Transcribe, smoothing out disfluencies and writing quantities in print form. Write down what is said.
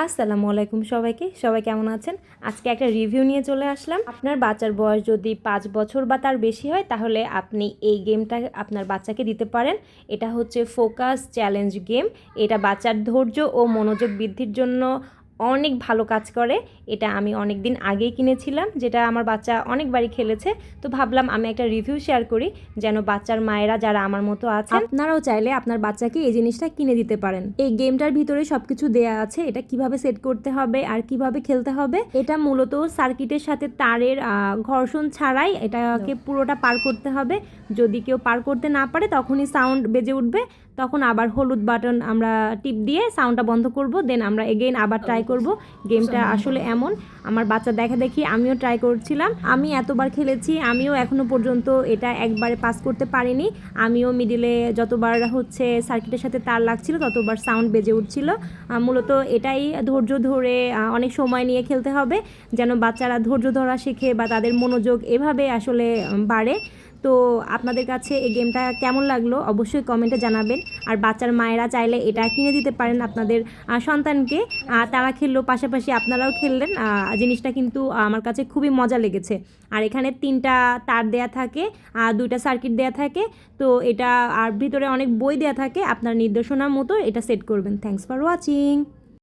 আসসালামু আলাইকুম সবাই কেমন আছেন? আজকে একটা রিভিউ নিয়ে চলে আসলাম। আপনার বাচ্চার বয়স যদি 5 বছর বা তার বেশি হয় তাহলে আপনি এই গেমটা আপনার বাচ্চাকে দিতে পারেন। এটা হচ্ছে ফোকাস চ্যালেঞ্জ গেম। এটা বাচ্চার ধৈর্য ও মনোযোগ বৃদ্ধির জন্য অনেক ভালো কাজ করে। এটা আমি অনেক দিন আগেই কিনেছিলাম, যেটা আমার বাচ্চা অনেকবারই খেলেছে। তো ভাবলাম আমি একটা রিভিউ শেয়ার করি, যেন বাচ্চার মায়েরা যারা আমার মতো আছেন আপনারাও চাইলে আপনার বাচ্চাকে এই জিনিসটা কিনে দিতে পারেন। এই গেমটার ভিতরে সবকিছু দেয়া আছে, এটা কিভাবে সেট করতে হবে আর কিভাবে খেলতে হবে। এটা মূলত সার্কিটের সাথে তারের ঘর্ষণ ছাড়াই এটাকে পুরোটা পার করতে হবে। যদি কেউ পার করতে না পারে তখনই সাউন্ড বেজে উঠবে, তখন আবার হলুদ বাটন আমরা টিপ দিয়ে সাউন্ডটা বন্ধ করব, দেন আমরা এগেইন আবার ট্রাই করব। গেমটা আসলে এমন, আমার বাচ্চা দেখা দেখি আমিও ট্রাই করছিলাম। আমি এতবার খেলেছি, আমিও এখনো পর্যন্ত এটা একবারে পাস করতে পারিনি। আমিও মিডিলে যতবার হচ্ছে সার্কিটের সাথে তার লাগছিল ততবার সাউন্ড বেজে উঠছিল। মূলত এটাই ধৈর্য ধরে অনেক সময় নিয়ে খেলতে হবে, যেন বাচ্চারা ধৈর্য ধরা শেখে বা তাদের মনোযোগ এভাবে আসলে বাড়ে। তো আপনাদের কাছে এই গেমটা কেমন লাগলো অবশ্যই কমেন্টে জানাবেন। আর বাচ্চার মায়েরা চাইলে এটা কিনে দিতে পারেন আপনাদের সন্তানকে। তারা খেললো, পাশাপাশি আপনারাও খেললেন। জিনিসটা কিন্তু আমার কাছে খুবই মজা লেগেছে। আর এখানে 3টা তার দেয়া থাকে, 2টা সার্কিট দেয়া থাকে। তো এটা আর ভিতরে অনেক বই দেয়া থাকে, আপনার নির্দেশনা মতো এটা সেট করবেন। Thanks for watching.